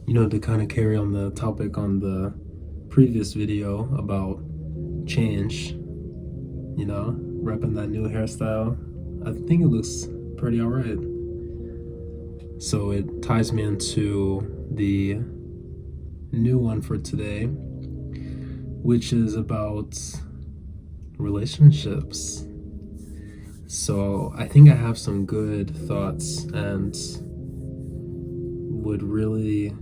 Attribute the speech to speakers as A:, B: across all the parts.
A: To kind of carry on the topic on the previous video about change, repping that new hairstyle, I think it looks pretty alright. So it ties me into the new one for today, which is about relationships. So I think I have some good thoughts and would really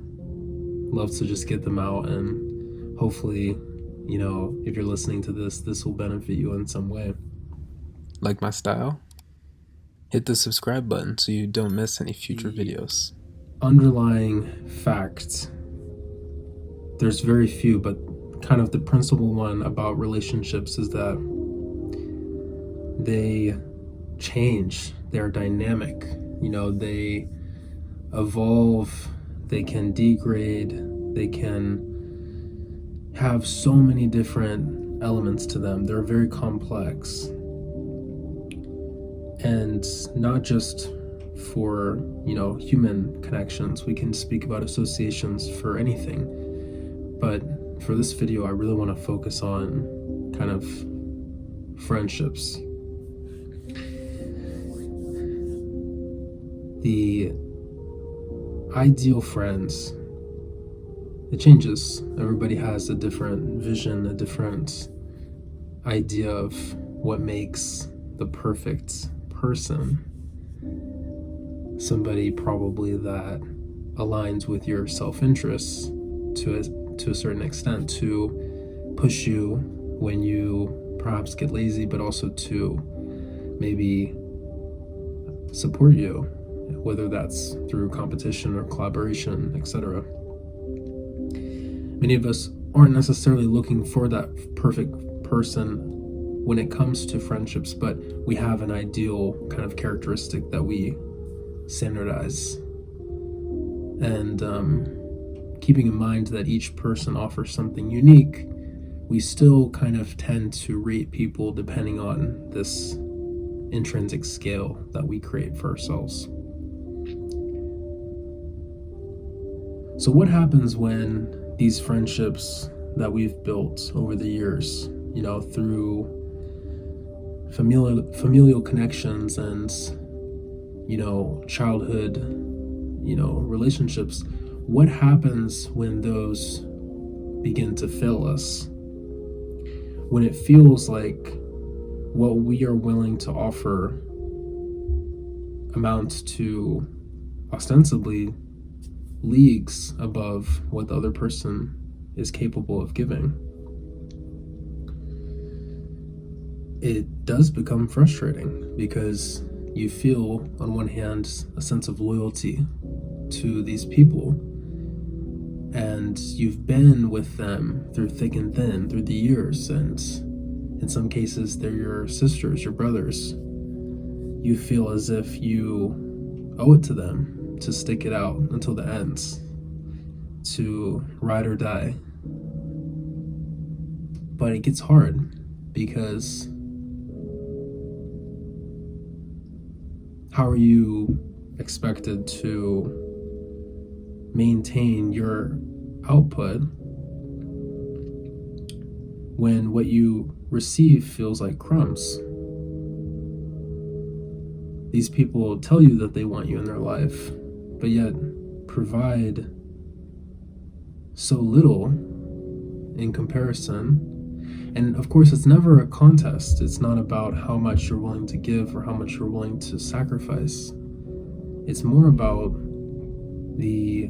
A: love to just get them out, and hopefully, if you're listening to this will benefit you in some way.
B: Like my style? Hit the subscribe button so you don't miss any future videos.
A: Underlying fact, there's very few, but kind of the principal one about relationships is that they change, they're dynamic, they evolve, they can degrade, they can have so many different elements to them. They're very complex. And not just for, human connections. We can speak about associations for anything. But for this video, I really want to focus on kind of friendships. The ideal friends, it changes. Everybody has a different vision, a different idea of what makes the perfect person. Somebody probably that aligns with your self-interest to a certain extent, to push you when you perhaps get lazy, but also to maybe support you, whether that's through competition or collaboration, etc. Many of us aren't necessarily looking for that perfect person when it comes to friendships, but we have an ideal kind of characteristic that we standardize. And keeping in mind that each person offers something unique, we still kind of tend to rate people depending on this intrinsic scale that we create for ourselves. So what happens when these friendships that we've built over the years, through familial connections and, childhood, relationships, what happens when those begin to fail us? When it feels like what we are willing to offer amounts to ostensibly leagues above what the other person is capable of giving. It does become frustrating because you feel, on one hand, a sense of loyalty to these people, and you've been with them through thick and thin, through the years, and in some cases they're your sisters, your brothers. You feel as if you owe it to them to stick it out until the end, to ride or die. But it gets hard because how are you expected to maintain your output when what you receive feels like crumbs? These people tell you that they want you in their life, but yet provide so little in comparison. And of course, it's never a contest. It's not about how much you're willing to give or how much you're willing to sacrifice. It's more about the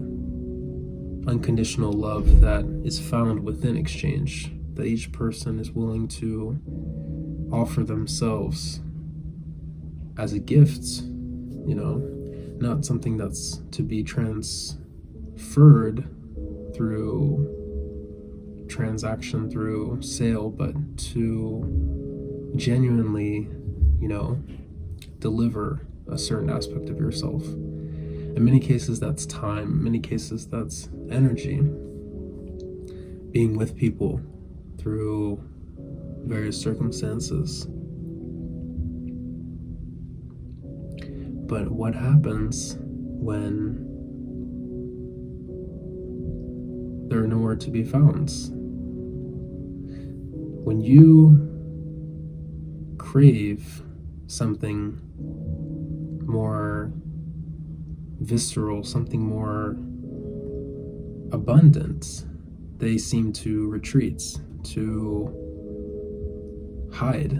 A: unconditional love that is found within exchange, that each person is willing to offer themselves as a gift, not something that's to be transferred through transaction, through sale, but to genuinely, deliver a certain aspect of yourself. In many cases, that's time. In many cases, that's energy. Being with people through various circumstances. But what happens when they're nowhere to be found. When you crave something more visceral, something more abundant, they seem to retreat, to hide.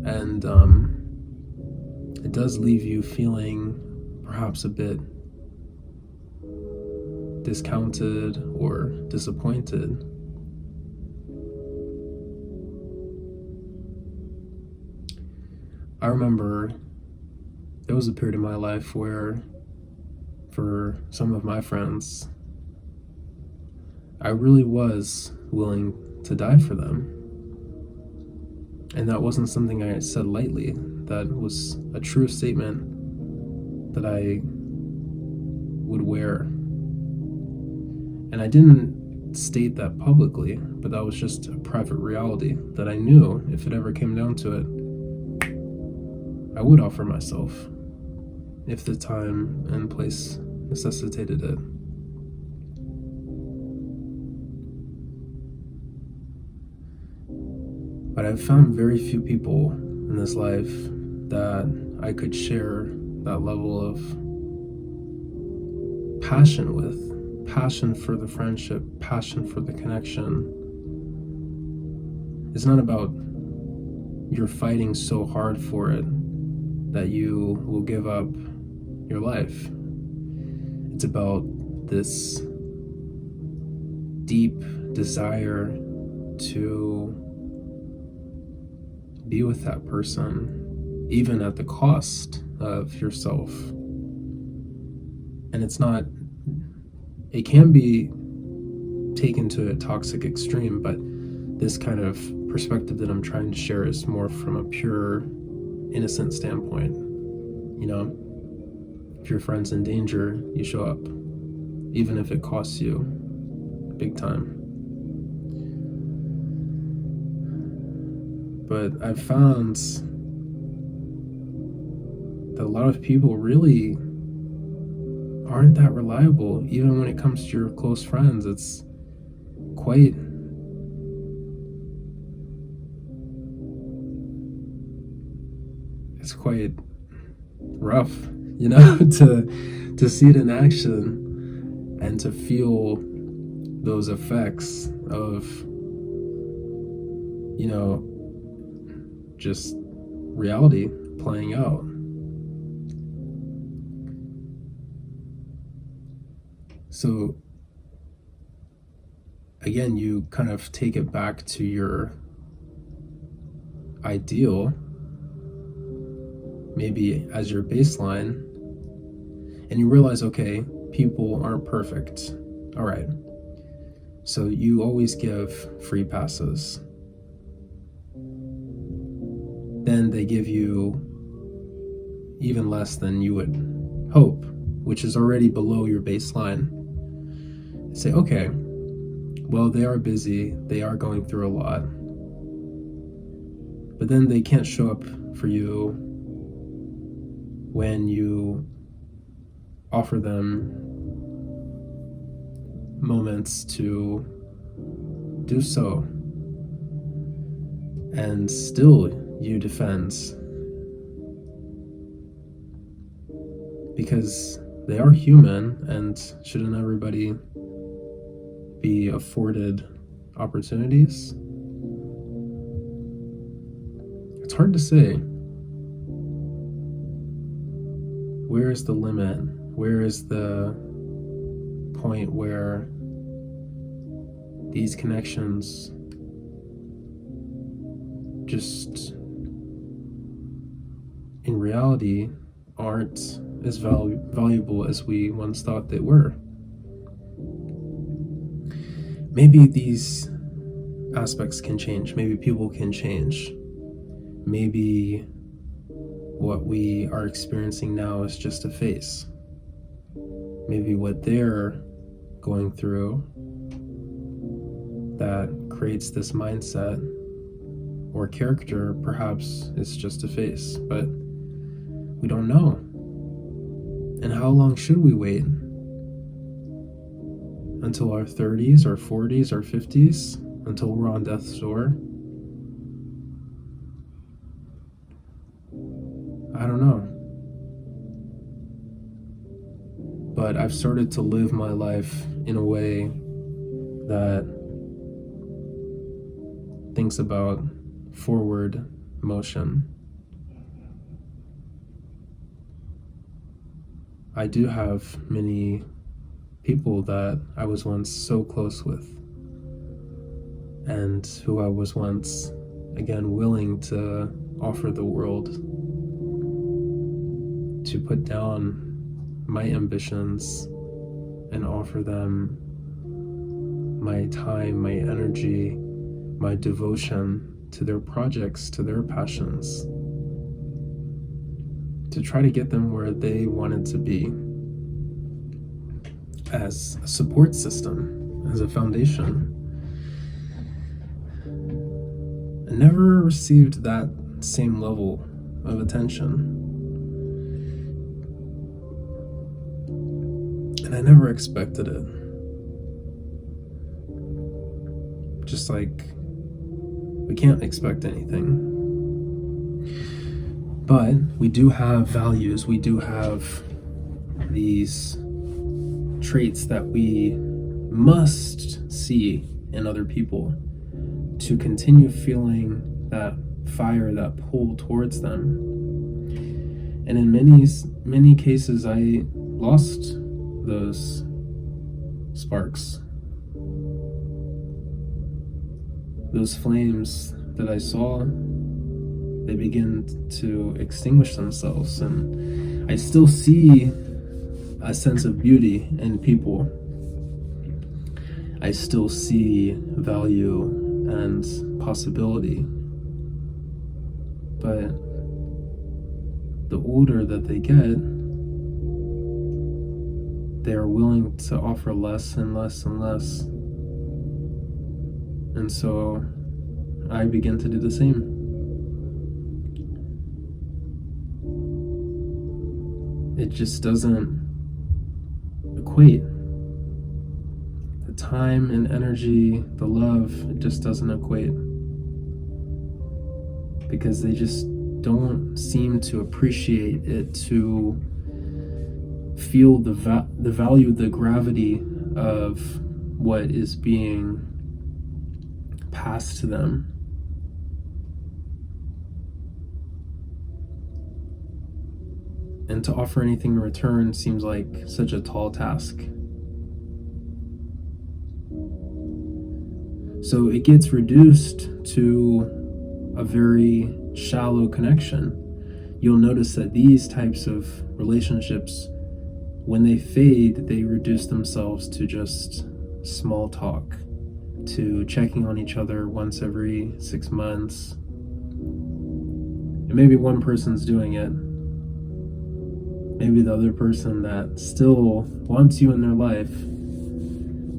A: And it does leave you feeling perhaps a bit discounted or disappointed. I remember there was a period in my life where, for some of my friends, I really was willing to die for them. And that wasn't something I said lightly. That was a true statement that I would wear. And I didn't state that publicly, but that was just a private reality that I knew if it ever came down to it, I would offer myself if the time and place necessitated it. But I've found very few people in this life that I could share that level of passion with. Passion for the friendship, passion for the connection. It's not about you're fighting so hard for it that you will give up your life. It's about this deep desire to be with that person, even at the cost of yourself. And it can be taken to a toxic extreme, but this kind of perspective that I'm trying to share is more from a pure, innocent standpoint. You know, if your friend's in danger, you show up, even if it costs you big time. But I've found that a lot of people really aren't that reliable, even when it comes to your close friends. It's quite rough, you know, to see it in action and to feel those effects of, you know, just reality playing out. So again, you kind of take it back to your ideal, maybe as your baseline, and you realize, okay, people aren't perfect. All right. So you always give free passes. Then they give you even less than you would hope, which is already below your baseline. Say, okay, well, they are busy, they are going through a lot, but then they can't show up for you when you offer them moments to do so, and still you defend, because they are human, and shouldn't everybody be afforded opportunities? It's hard to say. Where is the limit? Where is the point where these connections just in reality aren't as valuable as we once thought they were? Maybe these aspects can change. Maybe people can change. Maybe what we are experiencing now is just a phase. Maybe what they're going through that creates this mindset or character perhaps is just a phase, but we don't know. And how long should we wait until our 30s, our 40s, our 50s, until we're on death's door? I don't know. But I've started to live my life in a way that thinks about forward motion. I do have many people that I was once so close with, and who I was once, again, willing to offer the world, to put down my ambitions and offer them my time, my energy, my devotion to their projects, to their passions, to try to get them where they wanted to be, as a support system, as a foundation. I never received that same level of attention. And I never expected it. Just like we can't expect anything. But we do have values, we do have these traits that we must see in other people to continue feeling that fire, that pull towards them. And in many cases, I lost those sparks, those flames that I saw. They begin to extinguish themselves, and I still see a sense of beauty in people. I still see value and possibility, but the older that they get, they are willing to offer less and less and less. And so I begin to do the same. It just doesn't equate. The time and energy, the love, it just doesn't equate. Because they just don't seem to appreciate it, to feel the value, the gravity of what is being passed to them. And to offer anything in return seems like such a tall task. So it gets reduced to a very shallow connection. You'll notice that these types of relationships, when they fade, they reduce themselves to just small talk, to checking on each other once every 6 months. And maybe one person's doing it. Maybe the other person that still wants you in their life,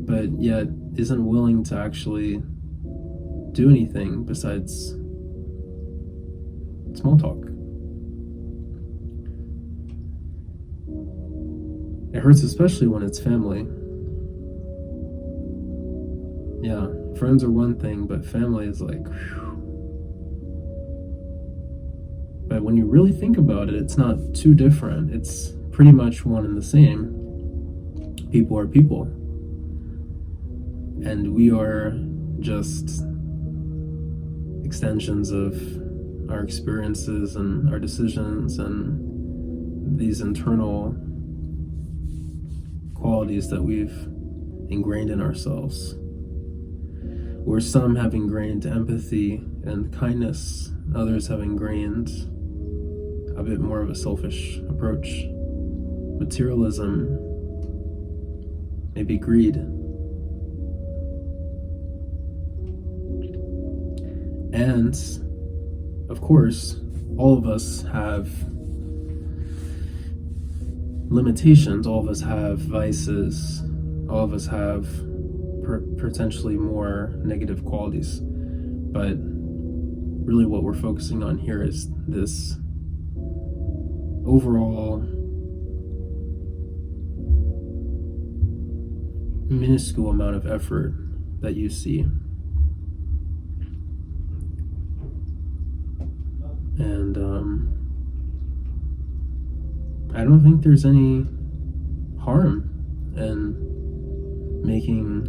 A: but yet isn't willing to actually do anything besides small talk. It hurts especially when it's family. Yeah, friends are one thing, but family is like, whew. But when you really think about it, it's not too different. It's pretty much one and the same. People are people. And we are just extensions of our experiences and our decisions and these internal qualities that we've ingrained in ourselves. Where some have ingrained empathy and kindness, others have ingrained a bit more of a selfish approach, materialism, maybe greed. And, of course, all of us have limitations, all of us have vices, all of us have potentially more negative qualities. But really what we're focusing on here is this overall minuscule amount of effort that you see. And I don't think there's any harm in making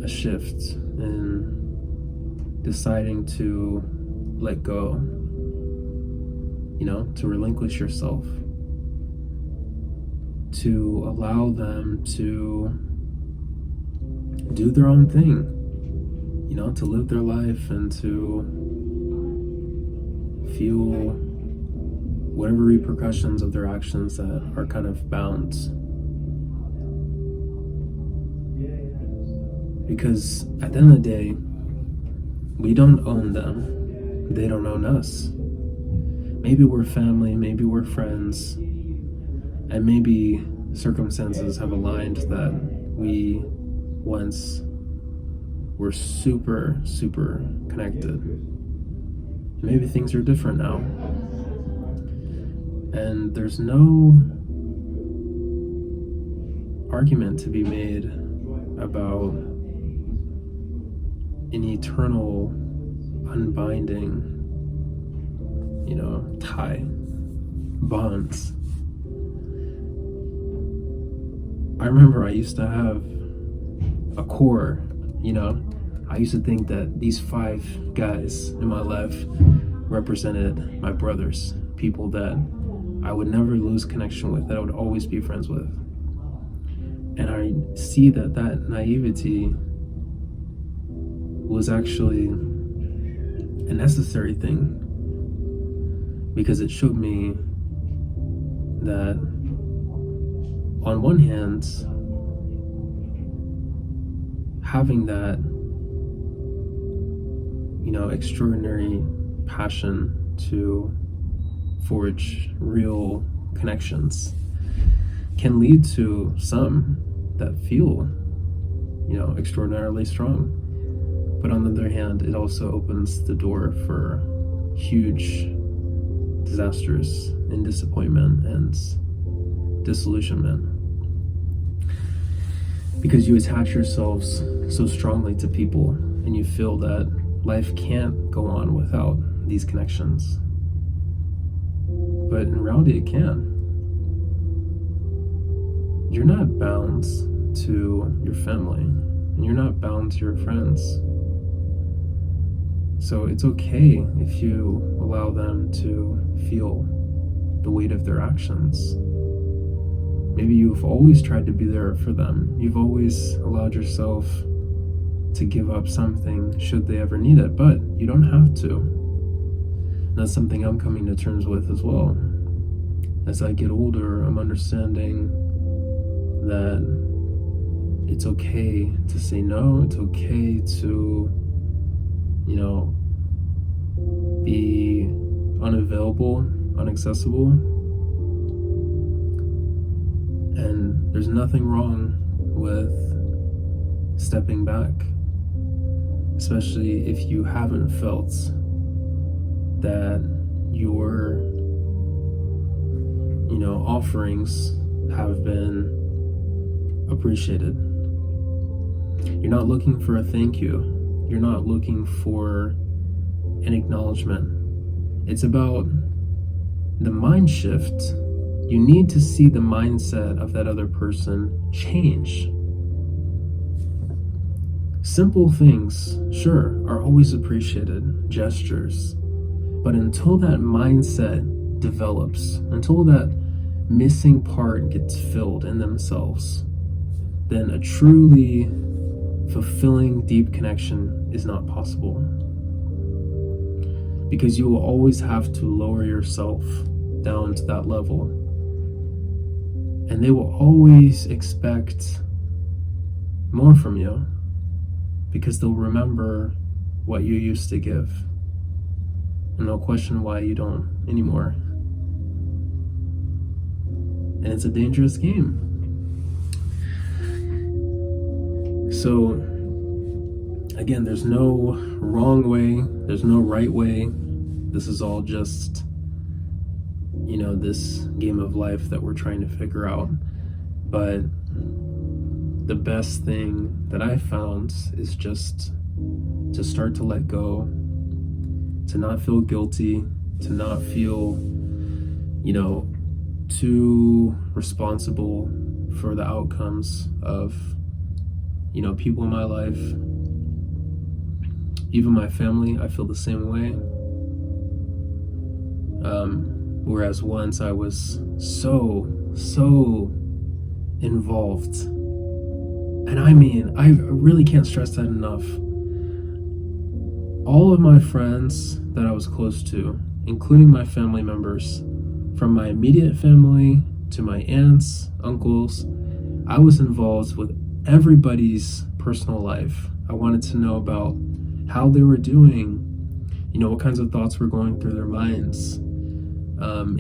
A: a shift and deciding to let go, to relinquish yourself, to allow them to do their own thing, to live their life and to feel whatever repercussions of their actions that are kind of bound. Because at the end of the day, we don't own them. They don't own us. Maybe we're family, maybe we're friends, and maybe circumstances have aligned that we once were super, super connected. Maybe things are different now. And there's no argument to be made about an eternal, unbinding, tie, bonds. I remember I used to have a core, I used to think that these 5 guys in my life represented my brothers, people that I would never lose connection with, that I would always be friends with. And I see that naivety was actually a necessary thing, because it showed me that on one hand, having that extraordinary passion to forge real connections can lead to some that feel extraordinarily strong. But on the other hand, it also opens the door for huge disasters and disappointment and disillusionment, because you attach yourselves so strongly to people and you feel that life can't go on without these connections. But in reality, it can. You're not bound to your family, and you're not bound to your friends. So it's okay if you allow them to feel the weight of their actions. Maybe you've always tried to be there for them. You've always allowed yourself to give up something should they ever need it, but you don't have to. And that's something I'm coming to terms with as well. As I get older, I'm understanding that it's okay to say no. It's okay to, be unavailable, inaccessible. And there's nothing wrong with stepping back, especially if you haven't felt that your offerings have been appreciated. You're not looking for a thank you. You're not looking for an acknowledgement. It's about the mind shift. You need to see the mindset of that other person change. Simple things, sure, are always appreciated, gestures. But until that mindset develops, until that missing part gets filled in themselves, then a truly fulfilling, deep connection is not possible. Because you will always have to lower yourself down to that level. And they will always expect more from you, because they'll remember what you used to give. And they'll question why you don't anymore. And it's a dangerous game. So, again, there's no wrong way, there's no right way. This is all just, this game of life that we're trying to figure out. But the best thing that I found is just to start to let go, to not feel guilty, to not feel, too responsible for the outcomes of, people in my life. Even my family, I feel the same way. Whereas once I was so involved. And I mean, I really can't stress that enough. All of my friends that I was close to, including my family members, from my immediate family to my aunts, uncles, I was involved with everybody's personal life. I wanted to know about how they were doing, what kinds of thoughts were going through their minds,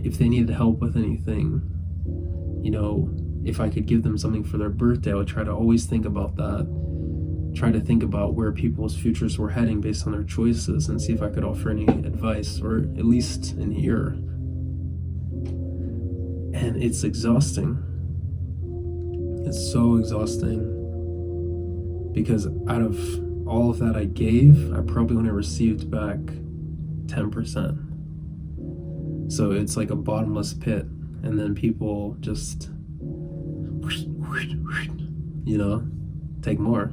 A: if they needed help with anything, if I could give them something for their birthday. I would try to always think about that, try to think about where people's futures were heading based on their choices, and see if I could offer any advice or at least an ear. And it's exhausting. It's so exhausting, because out of all of that I gave, I probably only received back 10%. So it's like a bottomless pit, and then people just, take more.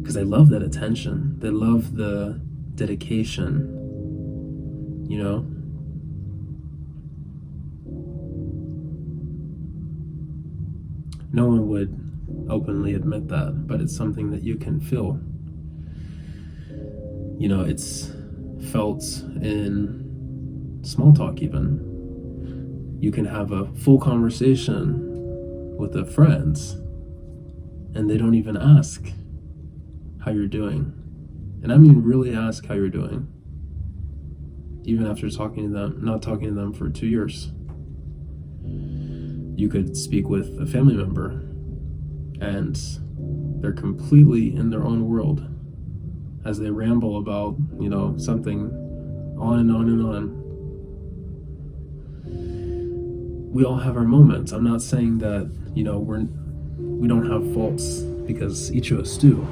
A: Because they love that attention. They love the dedication, No one would openly admit that, but it's something that you can feel. It's felt in small talk even. You can have a full conversation with a friend, and they don't even ask how you're doing. And I mean really ask how you're doing. Even after not talking to them for 2 years. You could speak with a family member, and they're completely in their own world as they ramble about, something on and on and on. We all have our moments. I'm not saying that, we don't have faults, because each of us do.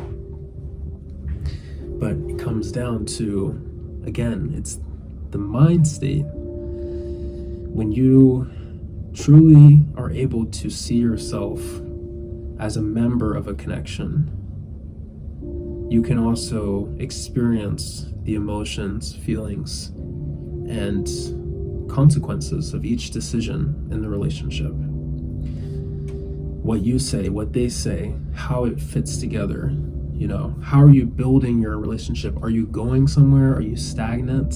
A: But it comes down to, again, it's the mind state. When you truly are able to see yourself as a member of a connection, you can also experience the emotions, feelings, and consequences of each decision in the relationship. What you say, what they say, how it fits together. How are you building your relationship? Are you going somewhere? Are you stagnant?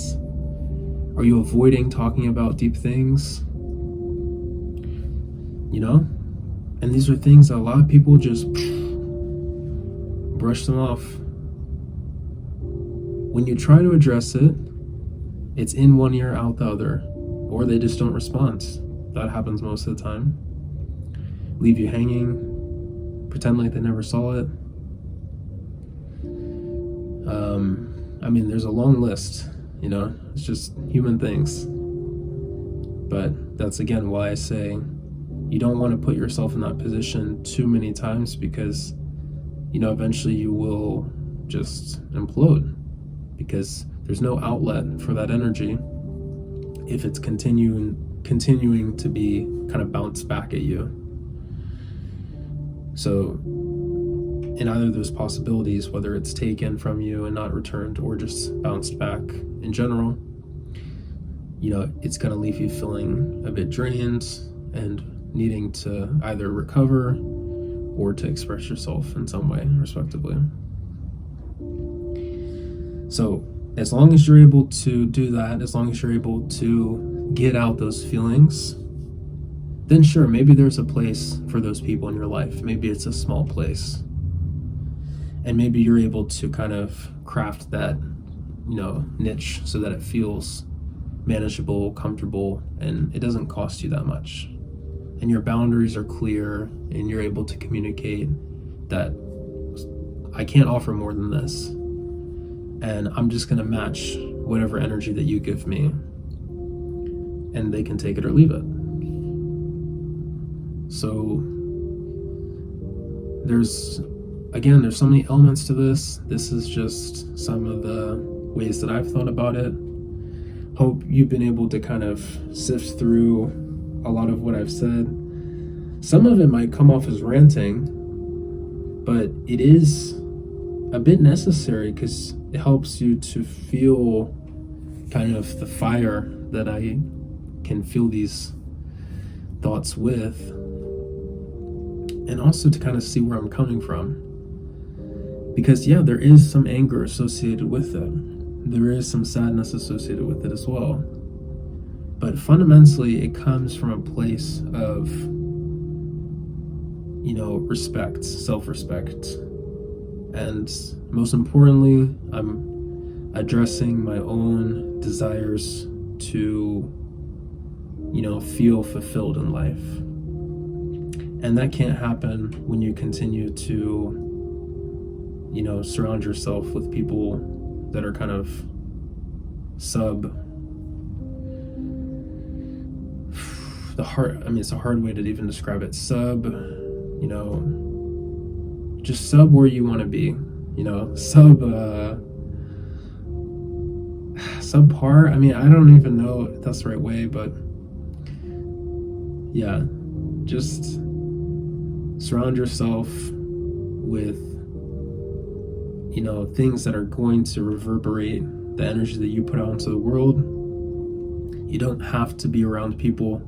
A: Are you avoiding talking about deep things? And these are things that a lot of people just brush them off. When you try to address it, it's in one ear, out the other, or they just don't respond. That happens most of the time. Leave you hanging, pretend like they never saw it. There's a long list, it's just human things. But that's again why I say you don't want to put yourself in that position too many times, because, eventually you will just implode, because there's no outlet for that energy if it's continuing to be kind of bounced back at you. So in either of those possibilities, whether it's taken from you and not returned, or just bounced back in general, it's going to leave you feeling a bit drained and needing to either recover or to express yourself in some way, respectively. So as long as you're able to do that, as long as you're able to get out those feelings, then sure, maybe there's a place for those people in your life. Maybe it's a small place. And maybe you're able to kind of craft that, niche so that it feels manageable, comfortable, and it doesn't cost you that much. And your boundaries are clear, and you're able to communicate that I can't offer more than this. And I'm just going to match whatever energy that you give me. And they can take it or leave it. So there's there's so many elements to this. This is just some of the ways that I've thought about it. Hope you've been able to kind of sift through a lot of what I've said. Some of it might come off as ranting, but it is a bit necessary because it helps you to feel kind of the fire that I can feel these thoughts with, and also to kind of see where I'm coming from. Because yeah, there is some anger associated with it. There is some sadness associated with it as well. But fundamentally, it comes from a place of, respect, self-respect. And most importantly, I'm addressing my own desires to, feel fulfilled in life. And that can't happen when you continue to, surround yourself with people that are kind of it's a hard way to even describe it. Just sub where you want to be, subpar. I don't even know if that's the right way, but yeah, just surround yourself with, things that are going to reverberate the energy that you put out into the world. You don't have to be around people.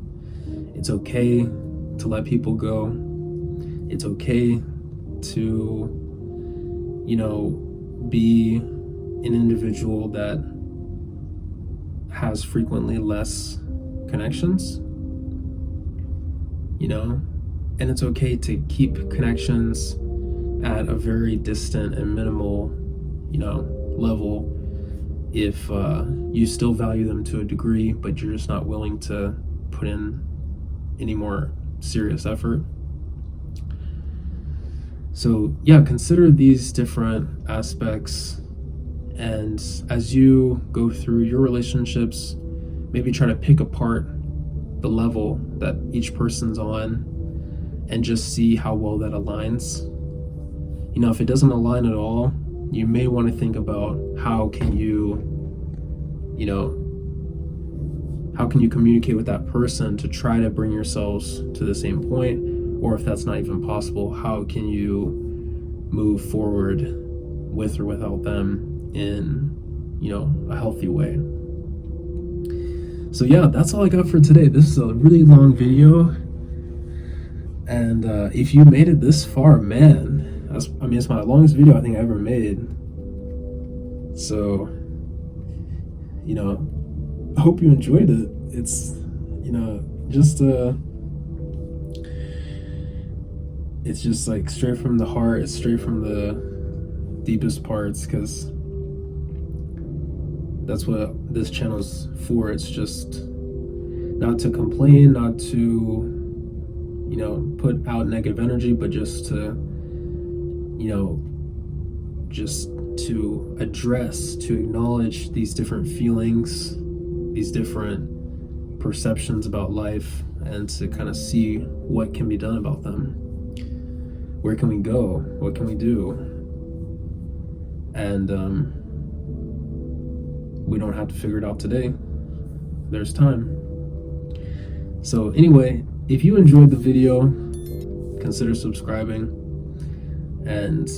A: It's okay to let people go. It's okay to, be an individual that has frequently less connections, and it's okay to keep connections at a very distant and minimal, level if you still value them to a degree, but you're just not willing to put in any more serious effort. So yeah, consider these different aspects, and as you go through your relationships, maybe try to pick apart the level that each person's on and just see how well that aligns. If it doesn't align at all, you may want to think about how can you communicate with that person to try to bring yourselves to the same point, or if that's not even possible, how can you move forward with or without them in, a healthy way. So yeah, that's all I got for today. This is a really long video, and if you made it this far, man, it's my longest video I think I ever made. So, I hope you enjoyed it. It's, it's just like straight from the heart. It's straight from the deepest parts, because that's what this channel's for. It's just not to complain, not to, put out negative energy, but just to, just to address, to acknowledge these different feelings, these different perceptions about life, and to kind of see what can be done about them. Where can we go? What can we do? And we don't have to figure it out today. There's time. So anyway, if you enjoyed the video, consider subscribing. And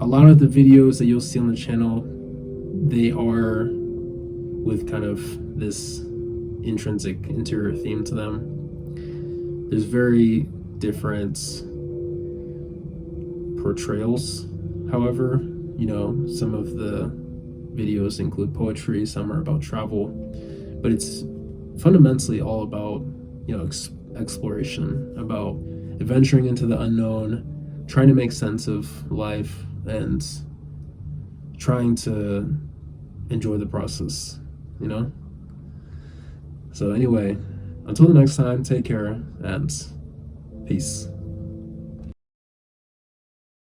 A: a lot of the videos that you'll see on the channel, they are with kind of this intrinsic interior theme to them. There's very different portrayals. However, some of the videos include poetry, some are about travel, but it's fundamentally all about, exploration, about adventuring into the unknown, trying to make sense of life, and trying to enjoy the process, So anyway, until the next time, take care and peace.